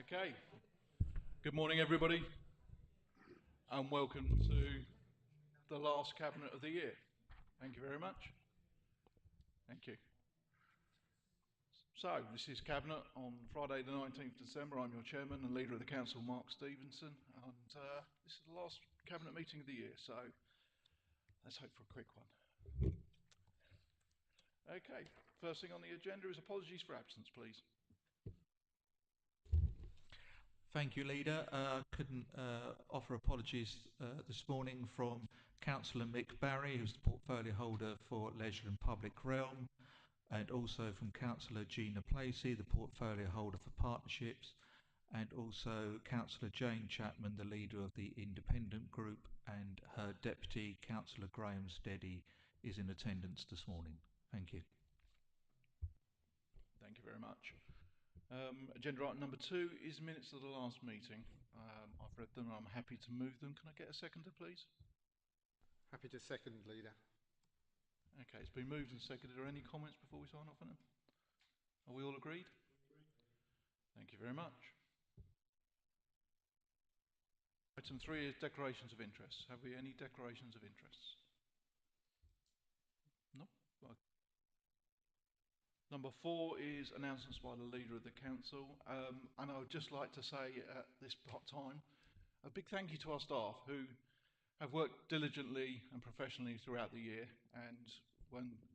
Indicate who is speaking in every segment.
Speaker 1: Okay. Good morning, everybody, and welcome to the last cabinet of the year. Thank you very much. Thank you. So, this is cabinet on Friday, the 19th of December. I'm your chairman and leader of the council, Mark Stevenson, and this is the last cabinet meeting of the year. So, let's hope for a quick one. Okay. First thing on the agenda is apologies for absence, please.
Speaker 2: Thank you, Leader. Couldn't offer apologies this morning from Councillor Mick Barry, who's the portfolio holder for Leisure and Public Realm, and also from Councillor Gina Placey, the portfolio holder for Partnerships, and also Councillor Jane Chapman, the leader of the Independent Group, and her deputy, Councillor Graham Steady, is in attendance this morning. Thank you.
Speaker 1: Thank you very much. Agenda item number 2 is minutes of the last meeting. I've read them. I'm happy to move them. Can I get a seconder, please?
Speaker 3: Happy to second, Leader.
Speaker 1: Okay, it's been moved and seconded. Are there any comments before we sign off on them? Are we all agreed? Thank you very much. Item 3 is declarations of interest. Have we any declarations of interests? No? Number 4 is announcements by the leader of the council. And I would just like to say at this time, a big thank you to our staff who have worked diligently and professionally throughout the year. And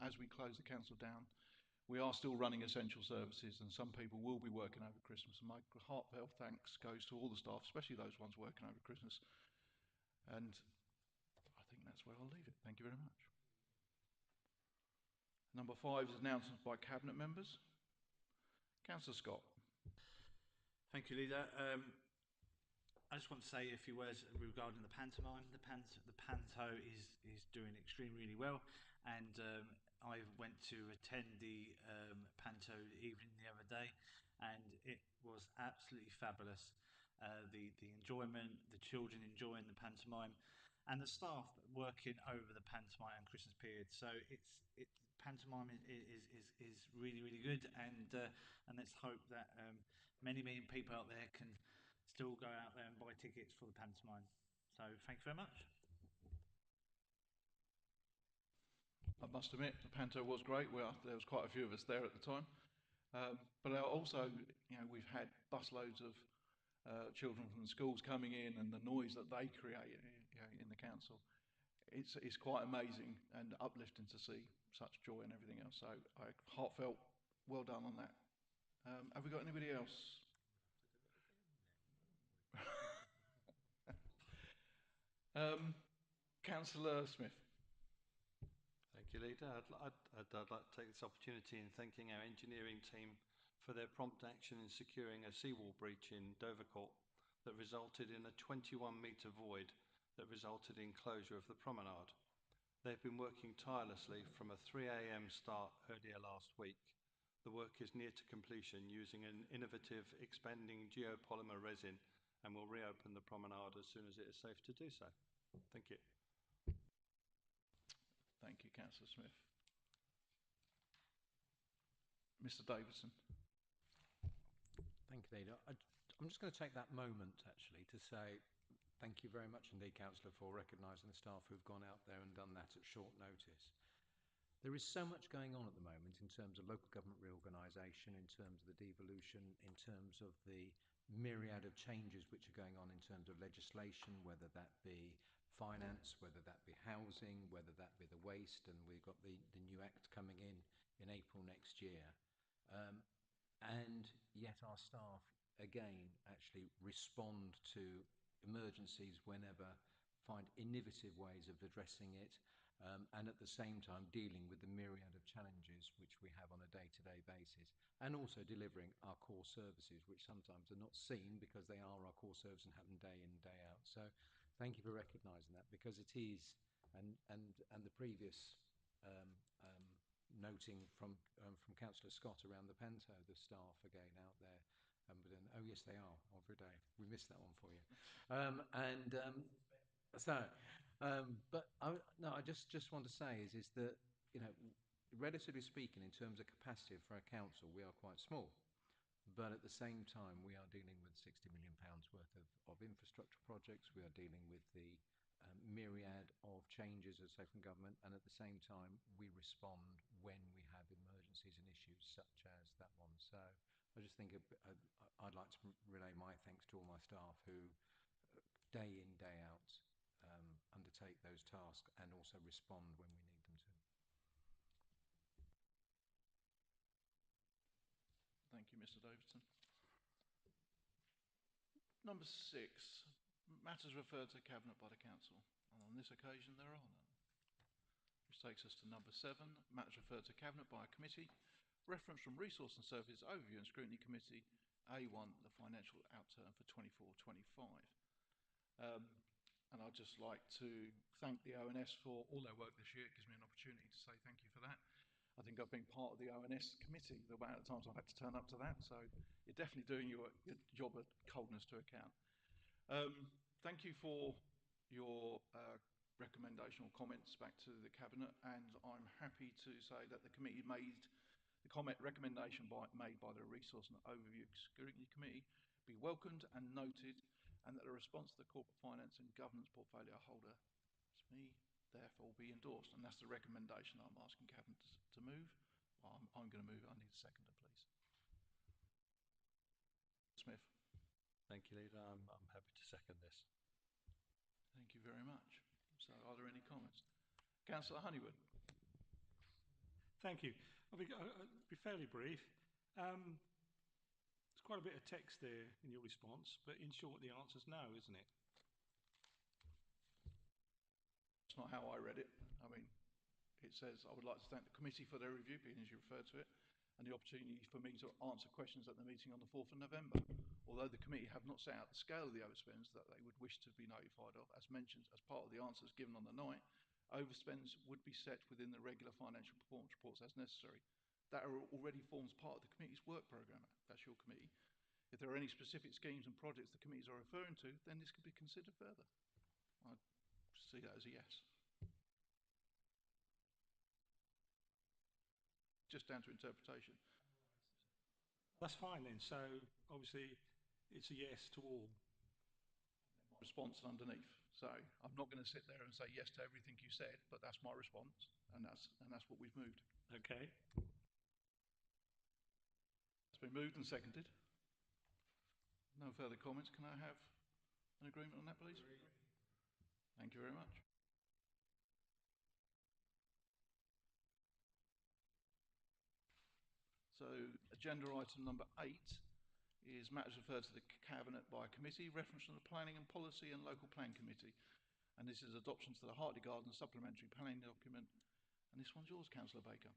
Speaker 1: as we close the council down, we are still running essential services, and some people will be working over Christmas. And my heartfelt thanks goes to all the staff, especially those ones working over Christmas. And I think that's where I'll leave it. Thank you very much. Number 5 is announcements by cabinet members. Councillor Scott.
Speaker 4: Thank you, Leader. I just want to say a few words regarding the pantomime. The panto is doing extremely really well, and I went to attend the panto evening the other day, and it was absolutely fabulous. The enjoyment, the children enjoying the pantomime, and the staff working over the pantomime and Christmas period. So pantomime is really really good, and let's hope that many people out there can still go out there and buy tickets for the pantomime. So thank you very much.
Speaker 1: I must admit, the panto was great. There was quite a few of us there at the time. But also, we've had busloads of children from the schools coming in, and the noise that they create in the council. It's quite amazing and uplifting to see such joy and everything else. So heartfelt, well done on that. Have we got anybody else? Councillor Smith.
Speaker 5: Thank you, Leader. I'd like to take this opportunity in thanking our engineering team for their prompt action in securing a seawall breach in Dovercourt that resulted in a 21-metre void that resulted in closure of the promenade. They've been working tirelessly from a 3 a.m. start earlier last week. The work is near to completion using an innovative expanding geopolymer resin, and will reopen the promenade as soon as it is safe to do so. Thank you.
Speaker 1: Thank you, Councillor Smith. Mr. Davidson.
Speaker 6: Thank you, Leader. I'm just going to take that moment, actually, to say thank you very much indeed, Councillor, for recognising the staff who've gone out there and done that at short notice. There is so much going on at the moment in terms of local government reorganisation, in terms of the devolution, in terms of the myriad of changes which are going on in terms of legislation, whether that be finance, whether that be housing, whether that be the waste, and we've got the new act coming in April next year. And yet our staff, again, actually respond to emergencies whenever, find innovative ways of addressing it, and at the same time dealing with the myriad of challenges which we have on a day-to-day basis, and also delivering our core services, which sometimes are not seen because they are our core service and happen day in and day out. So thank you for recognising that, because it is, and the previous noting from Councillor Scott around the panto, the staff again out there, oh yes they are, every day. We missed that one for you. No, I just want to say is that, relatively speaking, in terms of capacity for our council, we are quite small. But at the same time, we are dealing with £60 million worth of infrastructure projects. We are dealing with the myriad of changes, as I say, from government. And at the same time, we respond when we have emergencies and issues such as that one. So I just think I'd like to relay my thanks to all my staff who, day in, day out, undertake those tasks and also respond when we need them to.
Speaker 1: Thank you, Mr. Davidson. Number 6, matters referred to Cabinet by the Council. And on this occasion, there are none. Which takes us to number 7, matters referred to Cabinet by a committee. Reference from Resource and Services Overview and Scrutiny Committee, A1, the financial outturn for 24-25. And I'd just like to thank the ONS for all their work this year. It gives me an opportunity to say thank you for that. I think I've been part of the ONS committee the amount of times I've had to turn up to that, so you're definitely doing your job at coldness to account. Thank you for your recommendation or comments back to the Cabinet, and I'm happy to say that the committee made the recommendation made by the Resource and Overview Scrutiny Committee be welcomed and noted, and that the response to the Corporate Finance and Governance Portfolio holder, that's me, therefore be endorsed. And that's the recommendation I'm asking Cabinet to move. Well, I'm going to move it. I need a seconder, please. Smith.
Speaker 5: Thank you, Leader. I'm happy to second this.
Speaker 1: Thank you very much. So are there any comments? Councillor Honeywood.
Speaker 7: Thank you. I'll be fairly brief. There's quite a bit of text there in your response, but in short, the answer's no, isn't it?
Speaker 1: That's not how I read it. I mean, it says, I would like to thank the committee for their review, being as you referred to it, and the opportunity for me to answer questions at the meeting on the 4th of November. Although the committee have not set out the scale of the overspends that they would wish to be notified of, as mentioned as part of the answers given on the night, overspends would be set within the regular financial performance reports as necessary. That already forms part of the committee's work programme. That's your committee. If there are any specific schemes and projects the committees are referring to, then this could be considered further. I see that as a yes. Just down to interpretation.
Speaker 7: That's fine then. So obviously it's a yes to all.
Speaker 1: Response underneath. So I'm not going to sit there and say yes to everything you said, but that's my response, and that's what we've moved.
Speaker 7: Okay.
Speaker 1: It's been moved and seconded. No further comments. Can I have an agreement on that, please? Thank you very much. So agenda item number 8 is matters referred to the Cabinet by committee, reference from the Planning and Policy and Local Plan Committee. And this is adoption to the Hartley Gardens Supplementary Planning Document. And this one's yours, Councillor Baker.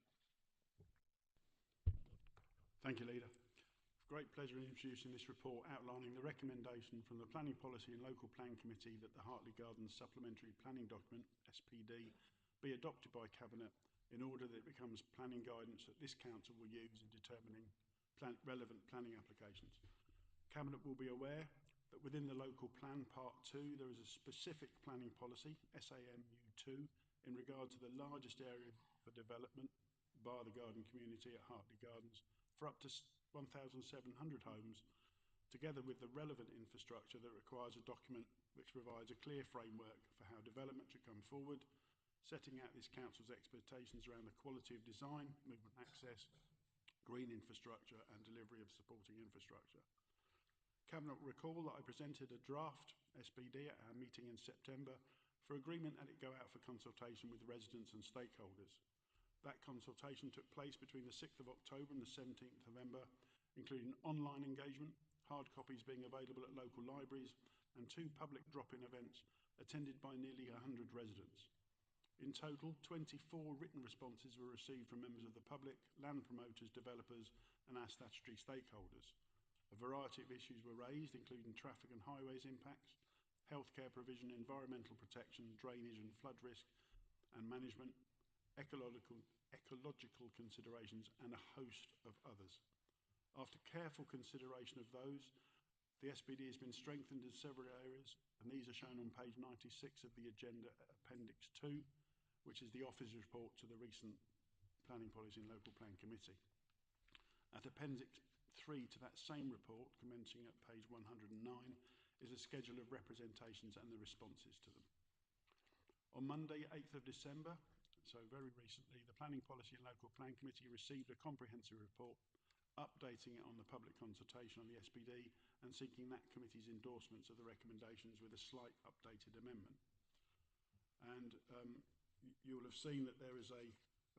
Speaker 8: Thank you, Leader. It's a great pleasure in introducing this report outlining the recommendation from the Planning Policy and Local Plan Committee that the Hartley Gardens Supplementary Planning Document, SPD, be adopted by Cabinet in order that it becomes planning guidance that this Council will use in determining relevant planning applications. Cabinet will be aware that within the Local Plan Part 2 there is a specific planning policy, SAMU2, in regard to the largest area for development by the garden community at Hartley Gardens for up to 1,700 homes, together with the relevant infrastructure that requires a document which provides a clear framework for how development should come forward, setting out this Council's expectations around the quality of design, movement access, green infrastructure and delivery of supporting infrastructure. Cabinet will recall that I presented a draft SPD at our meeting in September for agreement that it go out for consultation with residents and stakeholders. That consultation took place between the 6th of October and the 17th of November, including online engagement, hard copies being available at local libraries, and 2 public drop-in events attended by nearly 100 residents. In total, 24 written responses were received from members of the public, land promoters, developers and our statutory stakeholders. A variety of issues were raised, including traffic and highways impacts, healthcare provision, environmental protection, drainage and flood risk and management, ecological considerations and a host of others. After careful consideration of those, the SPD has been strengthened in several areas, and these are shown on page 96 of the agenda at Appendix 2, which is the Office's report to the recent Planning Policy and Local Plan Committee. At Appendix 3 to that same report, commencing at page 109, is a schedule of representations and the responses to them. On Monday, 8th of December, so very recently, the Planning Policy and Local Plan Committee received a comprehensive report updating it on the public consultation on the SPD and seeking that committee's endorsements of the recommendations with a slight updated amendment. And you'll have seen that there is a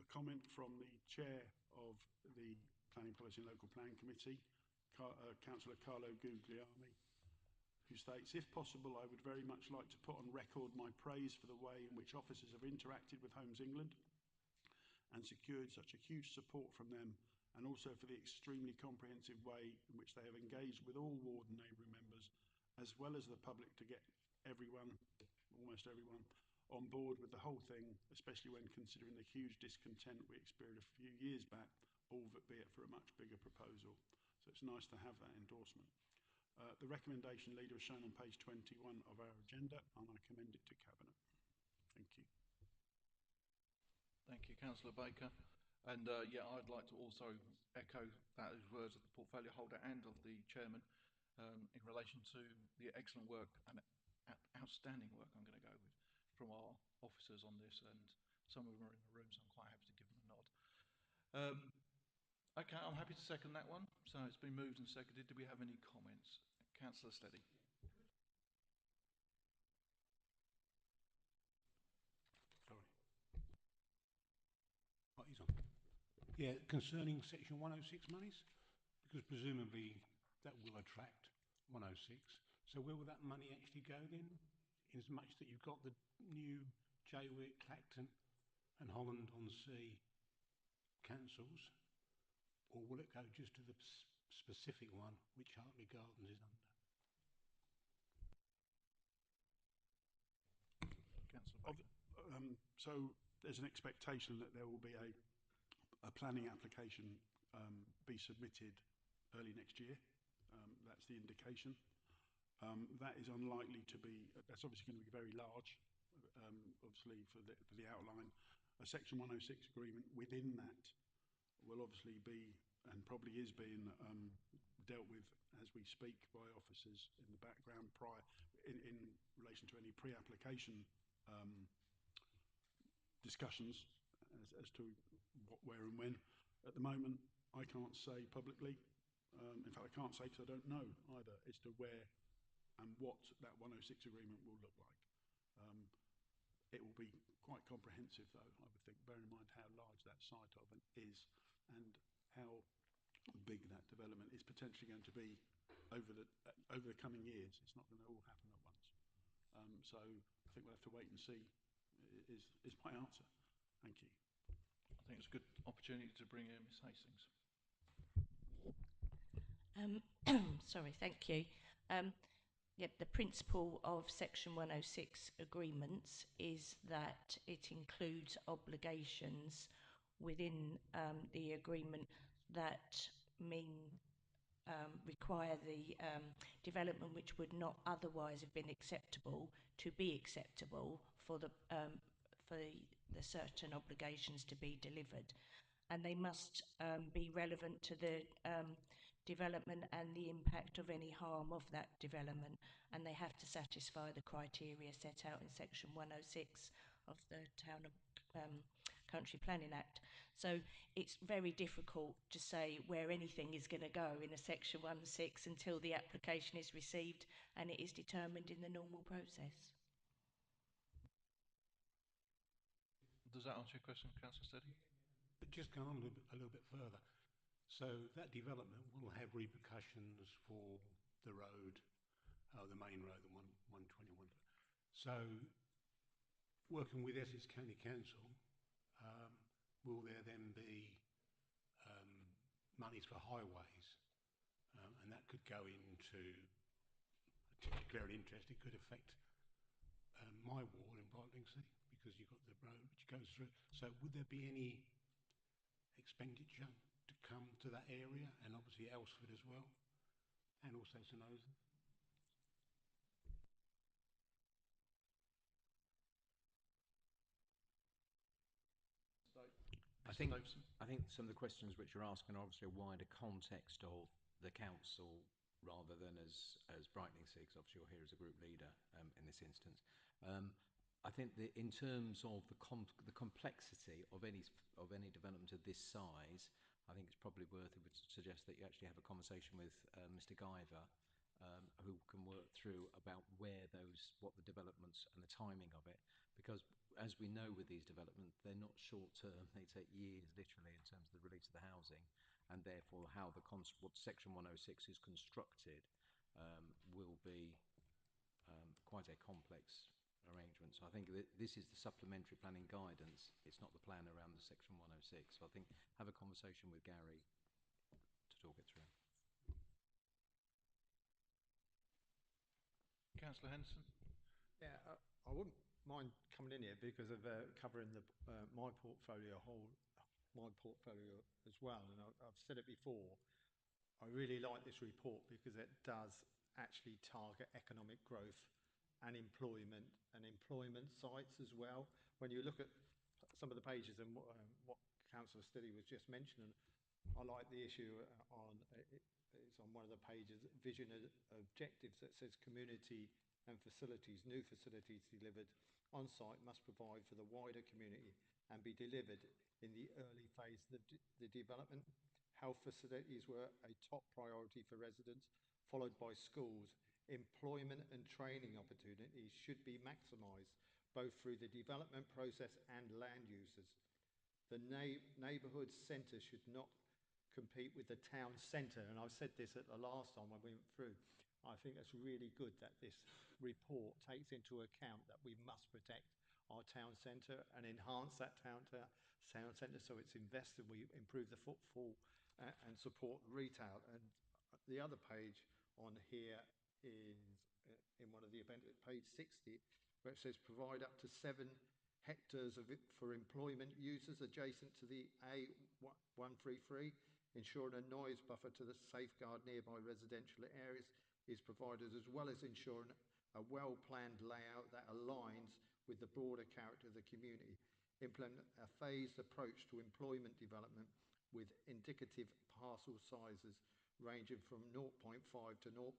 Speaker 8: comment from the chair of the Planning Policy and Local Plan Committee, Councillor Carlo Guglielmi, who states, if possible, I would very much like to put on record my praise for the way in which officers have interacted with Homes England and secured such a huge support from them, and also for the extremely comprehensive way in which they have engaged with all ward and neighbouring members, as well as the public, to get everyone, almost everyone, on board with the whole thing, especially when considering the huge discontent we experienced a few years back, albeit for a much bigger proposal. So it's nice to have that endorsement. The recommendation leader is shown on page 21 of our agenda, and I commend it to Cabinet. Thank you.
Speaker 1: Thank you, Councillor Baker. And yeah, I'd like to also echo those words of the portfolio holder and of the chairman in relation to the excellent work and outstanding work, I'm going to go with, from our officers on this, and some of them are in the room, so I'm quite happy to give them a nod. Okay, I'm happy to second that one. So it's been moved and seconded. Do we have any comments? Councillor Steady.
Speaker 9: Sorry. Oh, he's on. Yeah, concerning Section 106 monies, because presumably that will attract 106. So where will that money actually go then? In as much that you've got the new Jaywick, Clacton and Holland-on-Sea councils, or will it go just to the specific one which Hartley Gardens is under?
Speaker 8: So there's an expectation that there will be a planning application be submitted early next year. That's the indication. That is unlikely to be, that's obviously going to be very large, obviously for the outline. A Section 106 agreement within that will obviously be, and probably is being dealt with as we speak by officers in the background prior, in relation to any pre-application discussions as to what, where and when. At the moment, I can't say publicly. In fact, I can't say because I don't know either as to where and what that 106 agreement will look like. It will be quite comprehensive, though, I would think, bear in mind how large that site of it is and how big that development is potentially going to be over the coming years. It's not going to all happen at once. So I think we'll have to wait and see is my answer. Thank you.
Speaker 1: I think it's a good opportunity to bring in Ms Hastings.
Speaker 10: Sorry, thank you. Yep, the principle of Section 106 agreements is that it includes obligations within the agreement that require the development which would not otherwise have been acceptable to be acceptable for the certain obligations to be delivered, and they must be relevant to the development and the impact of any harm of that development, and they have to satisfy the criteria set out in Section 106 of the Town and Country Planning Act. So it's very difficult to say where anything is going to go in a Section 106 until the application is received and it is determined in the normal process.
Speaker 1: Does that answer your question, Councillor Steady?
Speaker 9: But just going on a little bit further. So that development will have repercussions for the road, the main road, the 121. So working with Essex County Council, will there then be monies for highways? And that could go into a particular interest. It could affect my ward in Brightlingsea because you've got the road which goes through. So would there be any expenditure to come to that area, and obviously Elsford as well, and also St Ozen?
Speaker 6: I think some of the questions which you're asking are obviously a wider context of the council rather than as Brightlingsea, because obviously you're here as a group leader in this instance. I think that in terms of the complexity of any development of this size, I think it's probably worth it would suggest that you actually have a conversation with Mr. Guyver, who can work through about what the developments and the timing of it, because as we know with these developments, they're not short term; they take years, literally, in terms of the release of the housing, and therefore how what Section 106 is constructed will be quite a complex arrangement. So I think that this is the supplementary planning guidance. It's not the plan around the Section 106. So I think have a conversation with Gary to talk it through.
Speaker 1: Councillor Henderson.
Speaker 3: Yeah, I wouldn't mind coming in here because of covering my portfolio as well. And I've said it before. I really like this report because it does actually target economic growth and employment sites as well. When you look at some of the pages and what Councillor Stilley was just mentioning, I like the issue it's on one of the pages, vision and objectives, that says community and facilities, new facilities delivered on site must provide for the wider community and be delivered in the early phase of the development. Health facilities were a top priority for residents, followed by schools. Employment and training opportunities should be maximised both through the development process and land uses. The neighbourhood centre should not compete with the town centre, and I said this at the last time when we went through. I think it's really good that this report takes into account that we must protect our town centre and enhance that town centre so it's invested, we improve the footfall and support retail. And the other page on here is in one of the appendix, page 60, where it says provide up to 7 hectares of it for employment users adjacent to the A133, ensuring a noise buffer to the safeguard nearby residential areas is provided, as well as ensuring a well-planned layout that aligns with the broader character of the community. Implement a phased approach to employment development with indicative parcel sizes ranging from 0.5 to 0.7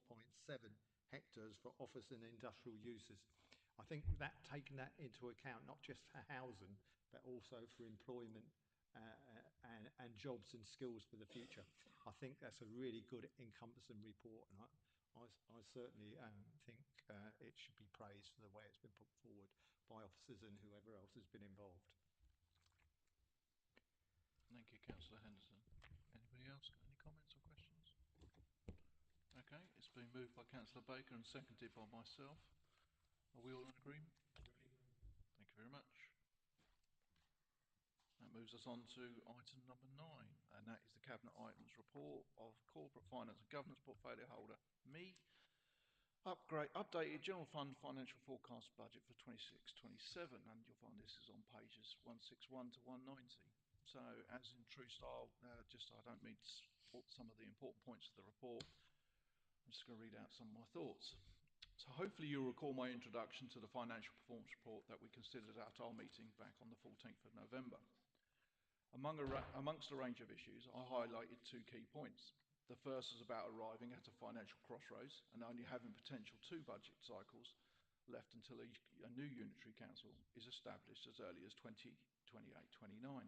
Speaker 3: hectares for office and industrial uses. I think that taking that into account, not just for housing, but also for employment and jobs and skills for the future. I think that's a really good encompassing report, and I certainly think it should be praised for the way it's been put forward by officers and whoever else has been involved.
Speaker 1: Thank you, Councillor Henderson. Anybody else got any comments or questions? Okay, it's been moved by Councillor Baker and seconded by myself. Are we all in agreement? Thank you very much. That moves us on to item number 9, and that is the Cabinet Items Report of Corporate Finance and Governance Portfolio Holder, me. Updated General Fund Financial Forecast Budget for 26-27, and you'll find this is on pages 161 to 190. So, as in true style, just so I don't miss some of the important points of the report, I'm just going to read out some of my thoughts. So hopefully you'll recall my introduction to the Financial Performance Report that we considered at our meeting back on the 14th of November. Amongst a range of issues, I highlighted 2 key points. The first is about arriving at a financial crossroads and only having potential 2 budget cycles left until a new unitary council is established as early as 2028-29.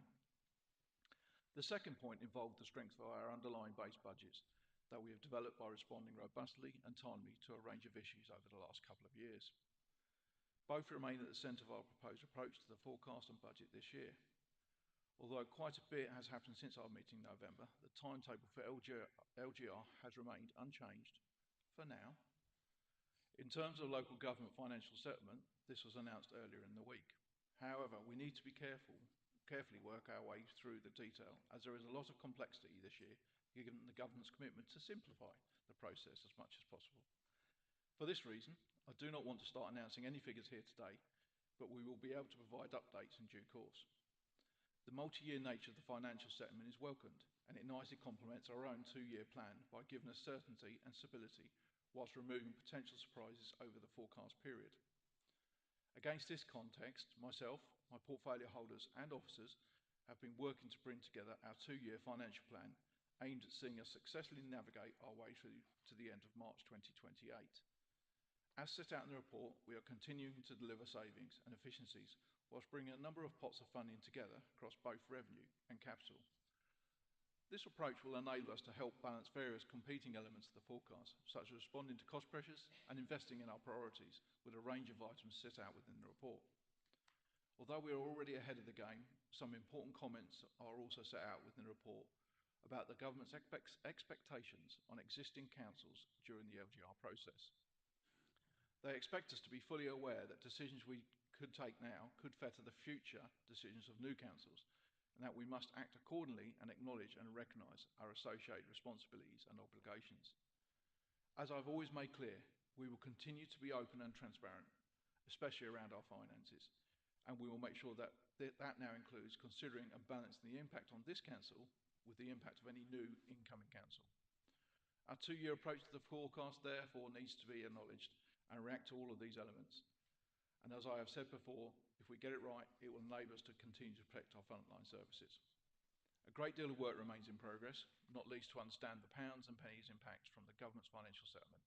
Speaker 1: The second point involved the strength of our underlying base budgets that we have developed by responding robustly and timely to a range of issues over the last couple of years. Both remain at the centre of our proposed approach to the forecast and budget this year. Although quite a bit has happened since our meeting in November, the timetable for LGR has remained unchanged for now. In terms of local government financial settlement, this was announced earlier in the week. However, we need to be carefully work our way through the detail, as there is a lot of complexity this year, given the government's commitment to simplify the process as much as possible. For this reason, I do not want to start announcing any figures here today, but we will be able to provide updates in due course. The multi-year nature of the financial settlement is welcomed, and it nicely complements our own 2-year plan by giving us certainty and stability whilst removing potential surprises over the forecast period. Against this context, myself, my portfolio holders and officers have been working to bring together our 2-year financial plan aimed at seeing us successfully navigate our way through to the end of March 2028. As set out in the report, we are continuing to deliver savings and efficiencies whilst bringing a number of pots of funding together across both revenue and capital. This approach will enable us to help balance various competing elements of the forecast, such as responding to cost pressures and investing in our priorities with a range of items set out within the report. Although we are already ahead of the game, some important comments are also set out within the report about the government's expectations on existing councils during the LGR process. They expect us to be fully aware that decisions we could take now could fetter the future decisions of new councils, and that we must act accordingly and acknowledge and recognise our associated responsibilities and obligations. As I've always made clear, we will continue to be open and transparent, especially around our finances, and we will make sure that that now includes considering and balancing the impact on this council with the impact of any new incoming council. Our two-year approach to the forecast therefore needs to be acknowledged and react to all of these elements. And as I have said before, if we get it right, it will enable us to continue to protect our frontline services. A great deal of work remains in progress, not least to understand the pounds and pennies impacts from the government's financial settlement,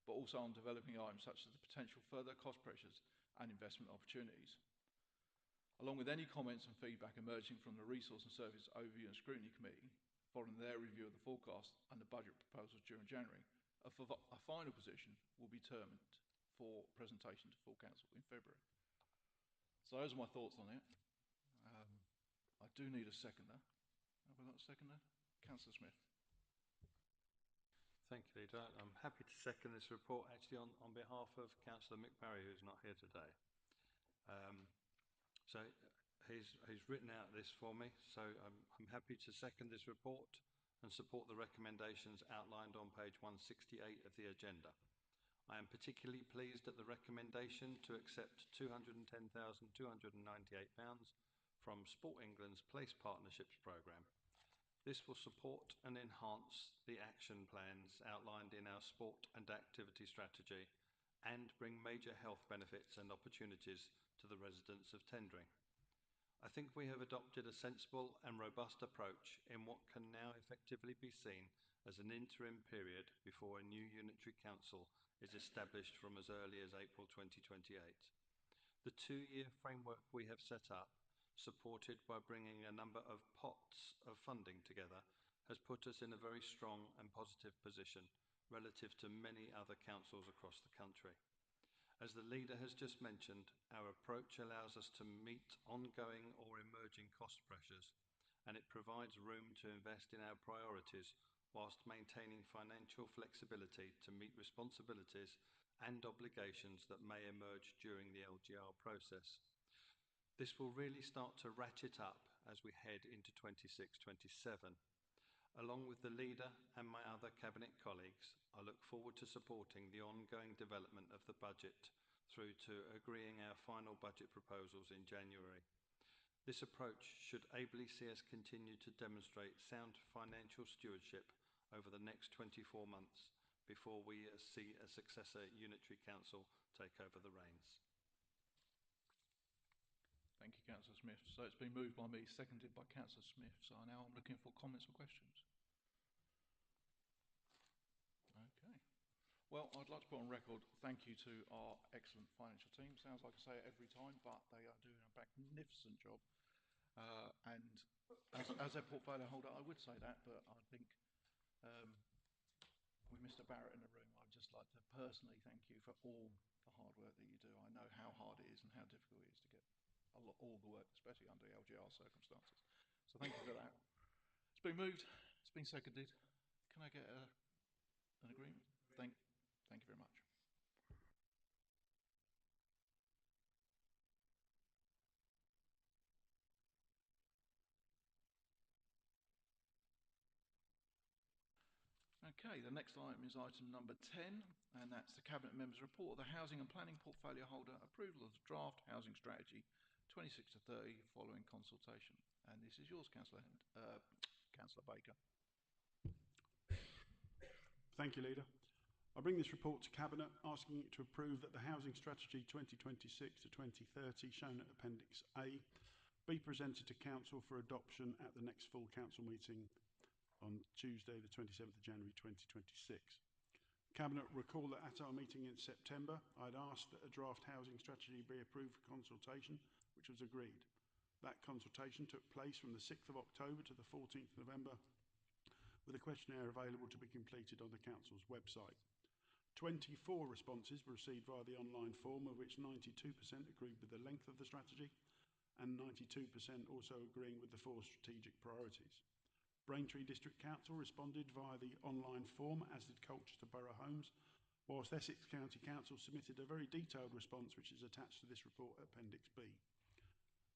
Speaker 1: but also on developing items such as the potential further cost pressures and investment opportunities. Along with any comments and feedback emerging from the Resource and Service Overview and Scrutiny Committee, following their review of the forecast and the budget proposals during January, a final position will be determined for presentation to full council in February. So those are my thoughts on it. I do need a seconder. Have we got a seconder? Councillor Smith.
Speaker 5: Thank you, Leader. I'm happy to second this report actually on behalf of Councillor Mick Barry, who's not here today. So he's written out this for me, so I'm happy to second this report and support the recommendations outlined on page 168 of the agenda. I am particularly pleased at the recommendation to accept £210,298 from Sport England's Place Partnerships programme. This will support and enhance the action plans outlined in our sport and activity strategy and bring major health benefits and opportunities to the residents of Tendring. I think we have adopted a sensible and robust approach in what can now effectively be seen as an interim period before a new unitary council is established from as early as April 2028. The two-year framework we have set up, supported by bringing a number of pots of funding together, has put us in a very strong and positive position relative to many other councils across the country. As the leader has just mentioned, our approach allows us to meet ongoing or emerging cost pressures, and it provides room to invest in our priorities whilst maintaining financial flexibility to meet responsibilities and obligations that may emerge during the LGR process. This will really start to ratchet up as we head into 26-27. Along with the leader and my other cabinet colleagues, I look forward to supporting the ongoing development of the budget through to agreeing our final budget proposals in January. This approach should ably see us continue to demonstrate sound financial stewardship over the next 24 months before we see a successor unitary council take over the reins.
Speaker 1: Thank you, Councillor Smith. So it's been moved by me, seconded by Councillor Smith. So now I'm looking for comments or questions. Okay. Well, I'd like to put on record thank you to our excellent financial team. Sounds like I say it every time, but they are doing a magnificent job. And as a portfolio holder, I would say that, but I think with Mr. Barrett in the room, I'd just like to personally thank you for all the hard work that you do. I know how hard it is and how difficult it is to get all the work, especially under LGR circumstances. So thank you for that. It's been moved, it's been seconded. Can I get an agreement? Thank you very much. Okay, the next item is item number 10, and that's the Cabinet Members' Report of the Housing and Planning Portfolio Holder, approval of the draft housing strategy 26-30 following consultation. And this is yours, Councillor Baker.
Speaker 8: Thank you, Leader. I bring this report to Cabinet asking it to approve that the Housing Strategy 2026 to 2030, shown at Appendix A, be presented to Council for adoption at the next full Council meeting on Tuesday the 27th of January 2026. Cabinet recall that at our meeting in September, I'd asked that a draft housing strategy be approved for consultation, which was agreed. That consultation took place from the 6th of October to the 14th of November, with a questionnaire available to be completed on the Council's website. 24 responses were received via the online form, of which 92% agreed with the length of the strategy and 92% also agreeing with the 4 strategic priorities. Braintree District Council responded via the online form, as did Colchester Borough Homes, whilst Essex County Council submitted a very detailed response which is attached to this report, Appendix B.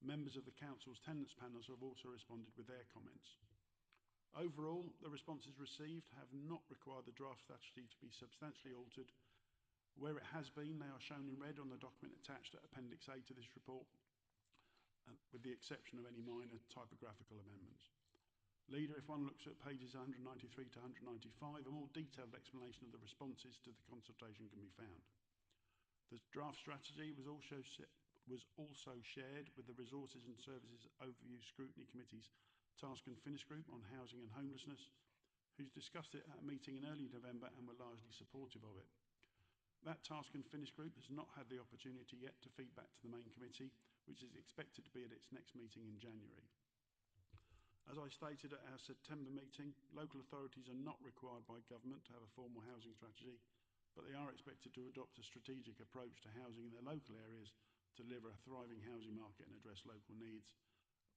Speaker 8: Members of the Council's tenants panels have also responded with their comments. Overall, the responses received have not required the draft strategy to be substantially altered. Where it has been, they are shown in red on the document attached at Appendix A to this report, with the exception of any minor typographical amendments. Leader, if one looks at pages 193 to 195, a more detailed explanation of the responses to the consultation can be found. The draft strategy was also shared with the Resources and Services Overview Scrutiny Committee's Task and Finish Group on Housing and Homelessness, who's discussed it at a meeting in early November and were largely supportive of it. That Task and Finish Group has not had the opportunity yet to feed back to the main committee, which is expected to be at its next meeting in January. As I stated at our September meeting, local authorities are not required by government to have a formal housing strategy, but they are expected to adopt a strategic approach to housing in their local areas to deliver a thriving housing market and address local needs,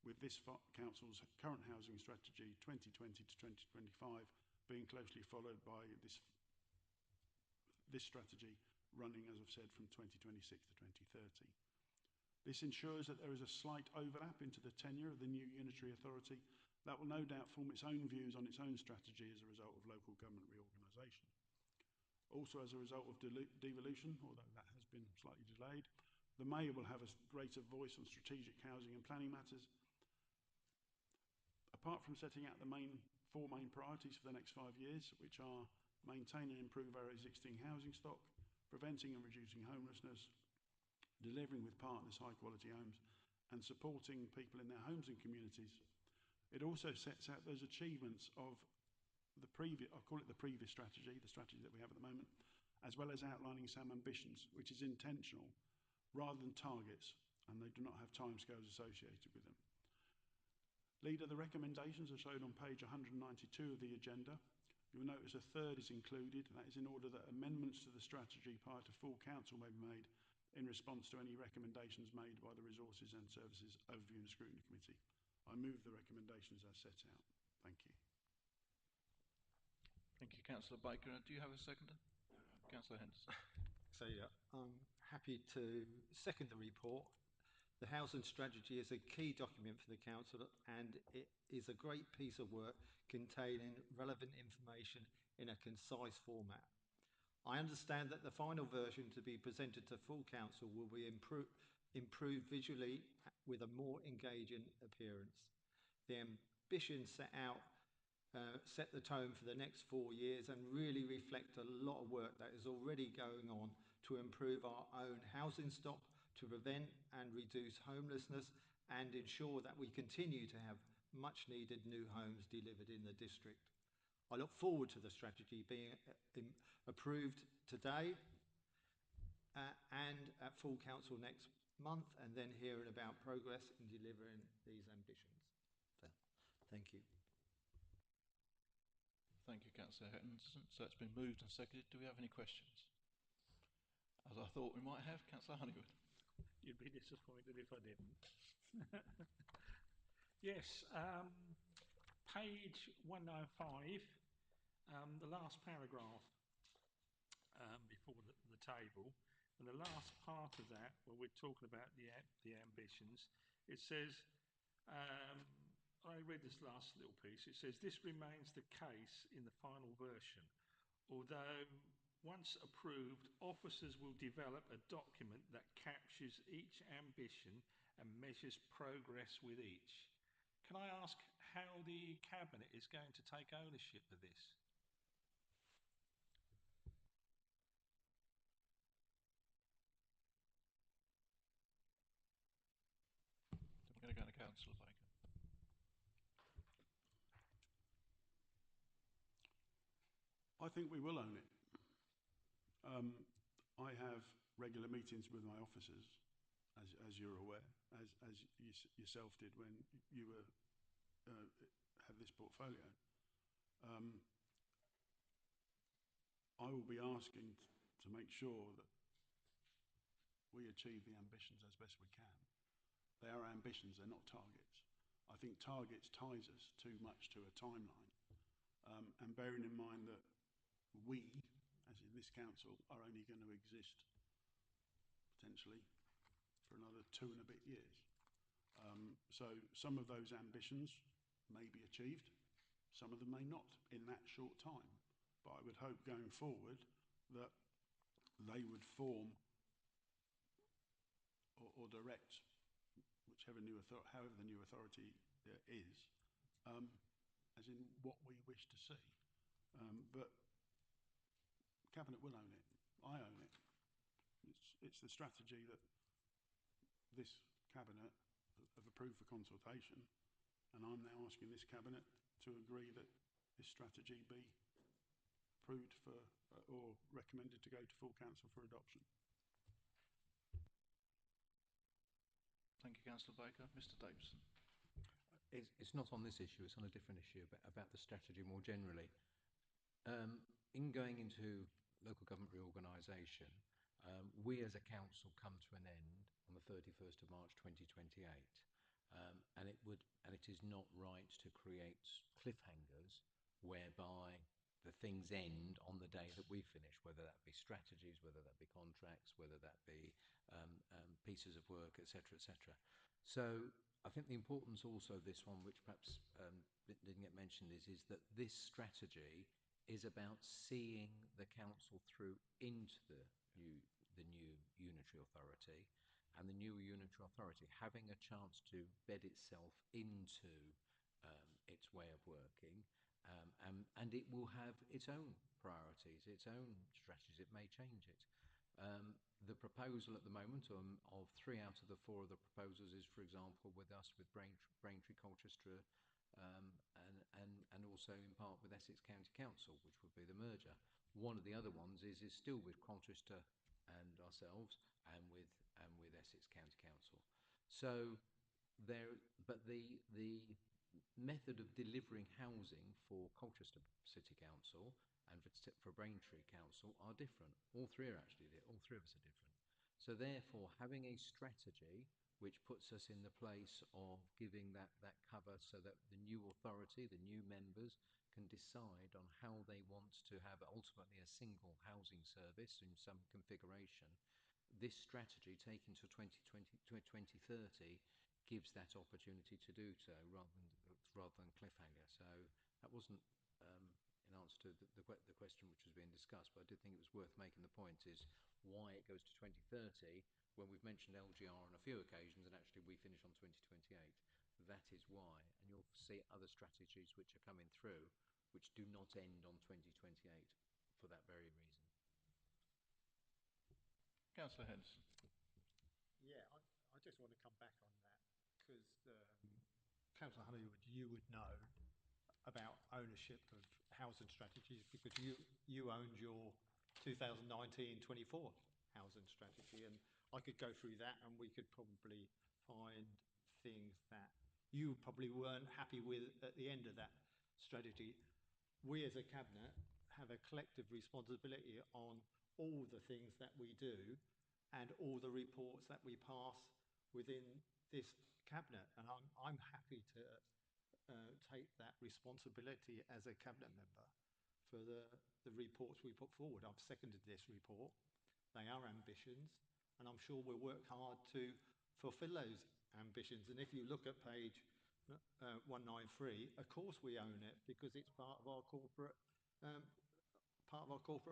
Speaker 8: with this Council's current housing strategy 2020 to 2025 being closely followed by this strategy running, as I've said, from 2026 to 2030. This ensures that there is a slight overlap into the tenure of the new unitary authority that will no doubt form its own views on its own strategy as a result of local government reorganisation. Also, as a result of devolution, although that has been slightly delayed, the Mayor will have a greater voice on strategic housing and planning matters. Apart from setting out the 4 main priorities for the next 5 years, which are maintain and improve our existing housing stock, preventing and reducing homelessness, delivering with partners high quality homes, and supporting people in their homes and communities, it also sets out those achievements of the previous, I'll call it the previous strategy, the strategy that we have at the moment, as well as outlining some ambitions, which is intentional rather than targets, and they do not have timescales associated with them. Leader, the recommendations are shown on page 192 of the agenda. You'll notice a third is included, and that is in order that amendments to the strategy prior to full council may be made in response to any recommendations made by the Resources and Services Overview and Scrutiny Committee. I move the recommendations as set out. Thank you.
Speaker 1: Thank you, Councillor Baker. Do you have a seconder? Councillor Henderson.
Speaker 3: So yeah, I'm happy to second the report. The housing strategy is a key document for the council, and it is a great piece of work containing relevant information in a concise format. I understand that the final version to be presented to full council will be improved visually with a more engaging appearance. The ambitions set out set the tone for the next 4 years and really reflect a lot of work that is already going on to improve our own housing stock, to prevent and reduce homelessness, and ensure that we continue to have much needed new homes delivered in the district. I look forward to the strategy being approved today and at full council next month, and then hearing about progress in delivering these ambitions. So, thank you.
Speaker 1: Thank you, Councillor Henderson. So it's been moved and seconded. Do we have any questions? As I thought we might have, Councillor Honeywood.
Speaker 7: You'd be disappointed if I didn't. Yes, page 105, the last paragraph before the table, and the last part of that, where we're talking about the ambitions, it says, I read this last little piece, it says, this remains the case in the final version, although once approved, officers will develop a document that captures each ambition and measures progress with each. Can I ask how the Cabinet is going to take ownership of this?
Speaker 1: I'm going to go to Councillor Baker.
Speaker 8: I think we will own it. I have regular meetings with my officers, as you're aware, as yourself did when you were have this portfolio. I will be asking to make sure that we achieve the ambitions as best we can. They are ambitions, they're not targets. I think targets ties us too much to a timeline. And bearing in mind that we, as in this council, are only going to exist potentially for another 2 and a bit years. So some of those ambitions may be achieved, some of them may not in that short time. But I would hope going forward that they would form or direct however the new authority is, as in what we wish to see. But Cabinet will own it. I own it. It's the strategy that this Cabinet have approved for consultation, and I'm now asking this Cabinet to agree that this strategy be approved for or recommended to go to full council for adoption.
Speaker 1: Thank you, Councillor Baker. Mr. Davison.
Speaker 6: It's not on this issue, it's on a different issue about the strategy more generally. In going into local government reorganisation, we as a council come to an end on the 31st of March 2028, and it is not right to create cliffhangers whereby the things end on the day that we finish, whether that be strategies, whether that be contracts, whether that be pieces of work, etc., etc. So I think the importance also of this one, which perhaps didn't get mentioned, is that this strategy is about seeing the council through into the new unitary authority, and the new unitary authority having a chance to bed itself into its way of working, and it will have its own priorities, its own strategies. It may change it. The proposal at the moment of 3 out of the 4 of the proposals is, for example, with us, with Braintree, Colchester, and also in part with Essex County Council, which would be the merger. One of the other ones is still with Colchester and ourselves, and with Essex County Council. So but the method of delivering housing for Colchester City Council and for Braintree Council are different. All three of us are different. So therefore, having a strategy which puts us in the place of giving that cover so that the new authority, the new members, can decide on how they want to have ultimately a single housing service in some configuration. This strategy taken to 2030 gives that opportunity to do so rather than cliffhanger. So that wasn't in answer to the question which was being discussed, but I did think it was worth making the point is why it goes to 2030 when we've mentioned LGR on a few occasions and actually we finish on 2028. That is why, and you'll see other strategies which are coming through which do not end on 2028 for that very reason.
Speaker 1: Councillor Henderson.
Speaker 3: Yeah, I just want to come back on that because Councillor Honeywood, you would know about ownership of housing strategies because you owned your 2019-24 housing strategy, and I could go through that and we could probably find things that you probably weren't happy with at the end of that strategy. We as a Cabinet have a collective responsibility on all the things that we do and all the reports that we pass within this Cabinet, and I'm happy to take that responsibility as a Cabinet member for the reports we put forward. I've seconded this report. They are ambitions, and I'm sure we'll work hard to fulfil those ambitions. And if you look at page 193, of course we own it because it's part of our corporate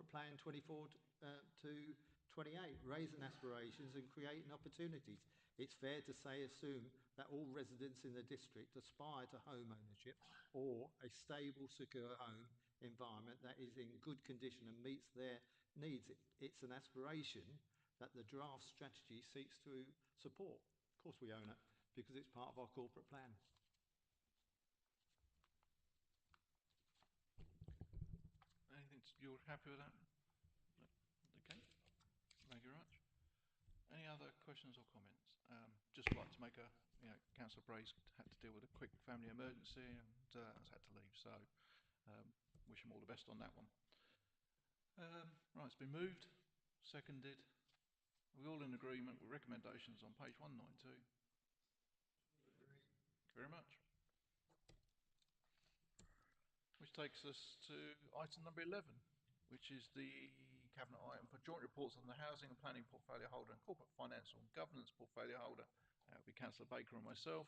Speaker 3: plan 24 to 28, raising aspirations and creating opportunities. It's fair to assume that all residents in the district aspire to home ownership or a stable, secure home environment that is in good condition and meets their needs. It's an aspiration that the draft strategy seeks to support. Of course we own it because it's part of our corporate plan.
Speaker 1: Anything you're happy with that? Okay, thank you very much. Any other questions or comments? Just like to make Councillor Bray's had to deal with a quick family emergency and has had to leave, so wish him all the best on that one. Right, it's been moved, seconded. Are we all in agreement with recommendations on page 192? Thank you very much. Which takes us to item number 11, which is the Cabinet item for joint reports on the housing and planning portfolio holder and corporate finance and governance portfolio holder. That will be Councillor Baker and myself.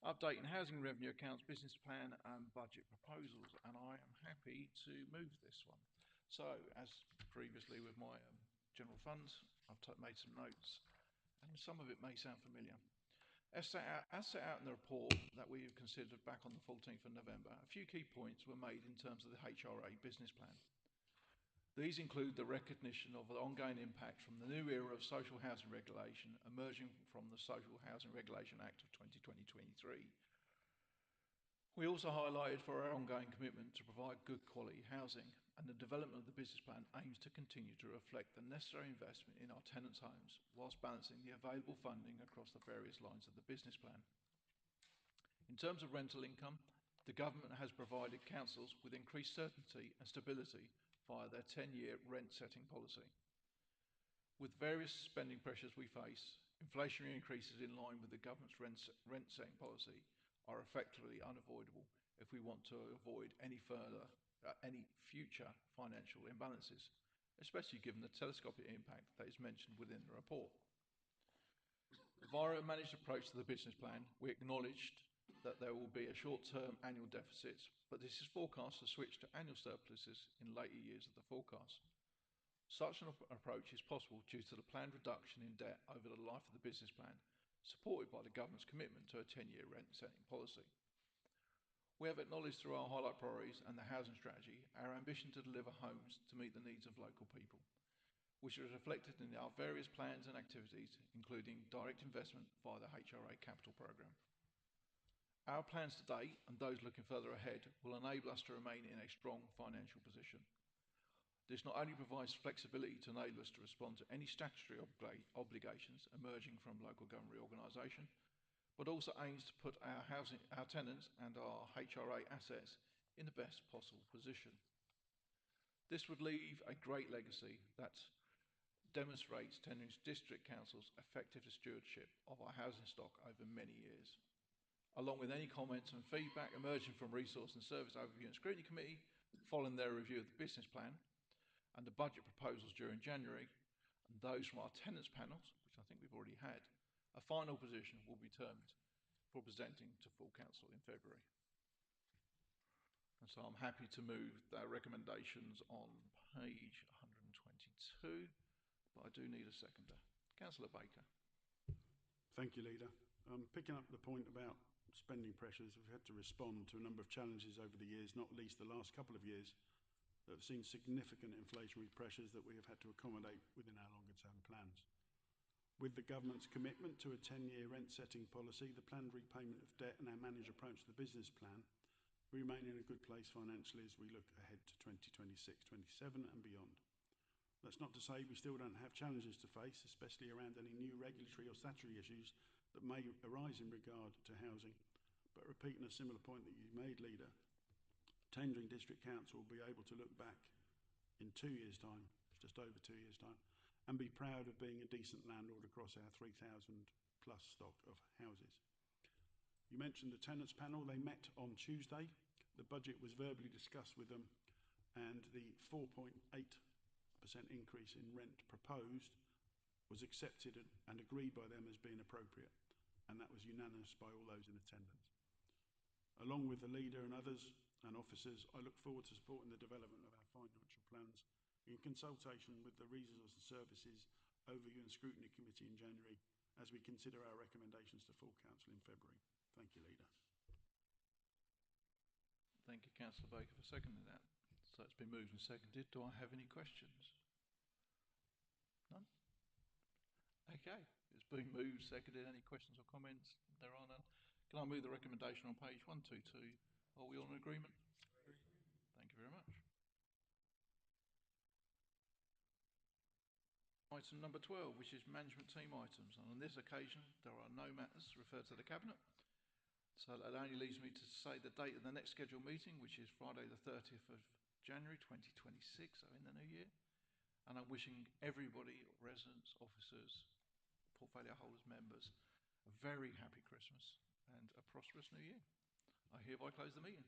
Speaker 1: Updating housing revenue accounts, business plan and budget proposals, and I am happy to move this one. So, as previously with my general funds, I've made some notes, and some of it may sound familiar. As set out in the report that we considered back on the 14th of November, a few key points were made in terms of the HRA business plan. These include the recognition of the ongoing impact from the new era of social housing regulation emerging from the Social Housing Regulation Act of 2023. We also highlighted for our ongoing commitment to provide good quality housing, and the development of the business plan aims to continue to reflect the necessary investment in our tenants' homes whilst balancing the available funding across the various lines of the business plan. In terms of rental income, the government has provided councils with increased certainty and stability via their 10-year rent-setting policy. With various spending pressures we face, inflationary increases in line with the government's rent-setting policy are effectively unavoidable if we want to avoid any future financial imbalances, especially given the telescopic impact that is mentioned within the report. Via a managed approach to the business plan, we acknowledged that there will be a short-term annual deficits, but this is forecast to switch to annual surpluses in later years of the forecast. Such an approach is possible due to the planned reduction in debt over the life of the business plan, supported by the government's commitment to a 10-year rent-setting policy. We have acknowledged through our highlight priorities and the housing strategy our ambition to deliver homes to meet the needs of local people, which is reflected in our various plans and activities, including direct investment via the HRA Capital Programme. Our plans to date, and those looking further ahead, will enable us to remain in a strong financial position. This not only provides flexibility to enable us to respond to any statutory obligations emerging from local government reorganisation, but also aims to put our tenants and our HRA assets in the best possible position. This would leave a great legacy that demonstrates Tennent's District Council's effective stewardship of our housing stock over many years. Along with any comments and feedback emerging from Resource and Service Overview and Scrutiny Committee following their review of the business plan and the budget proposals during January, and those from our tenants panels, which I think we've already had, a final position will be determined for presenting to full council in February. And so I'm happy to move their recommendations on page 122, but I do need a seconder. Councillor Baker.
Speaker 8: Thank you, Leader. Picking up the point about spending pressures, we've had to respond to a number of challenges over the years, not least the last couple of years, that have seen significant inflationary pressures that we have had to accommodate within our longer term plans. With the government's commitment to a 10-year rent-setting policy, the planned repayment of debt and our managed approach to the business plan, we remain in a good place financially as we look ahead to 2026-27 and beyond. That's not to say we still don't have challenges to face, especially around any new regulatory or statutory issues that may arise in regard to housing. But repeating a similar point that you made, Leader, Tendring District Council will be able to look back in 2 years' time, just over 2 years' time, and be proud of being a decent landlord across our 3,000 plus stock of houses. You mentioned the tenants panel. They met on Tuesday. The budget was verbally discussed with them, and the 4.8% increase in rent proposed was accepted and agreed by them as being appropriate, and that was unanimous by all those in attendance. Along with the Leader and others and officers, I look forward to supporting the development of our financial plans in consultation with the Resource and Services Overview and Scrutiny Committee in January as we consider our recommendations to full council in February. Thank you, Leader.
Speaker 1: Thank you, Councillor Baker, for seconding that. So it's been moved and seconded. Do I have any questions? None? Okay, it's been moved, seconded. Any questions or comments? There are none. Can I move the recommendation on page 122? Are we all in agreement? Thank you very much. item number 12, which is management team items. And on this occasion, there are no matters referred to the Cabinet. So that only leaves me to say the date of the next scheduled meeting, which is Friday the 30th of January 2026, so in the new year. And I'm wishing everybody, residents, officers, portfolio holders, members, a very happy Christmas and a prosperous new year. I hereby close the meeting.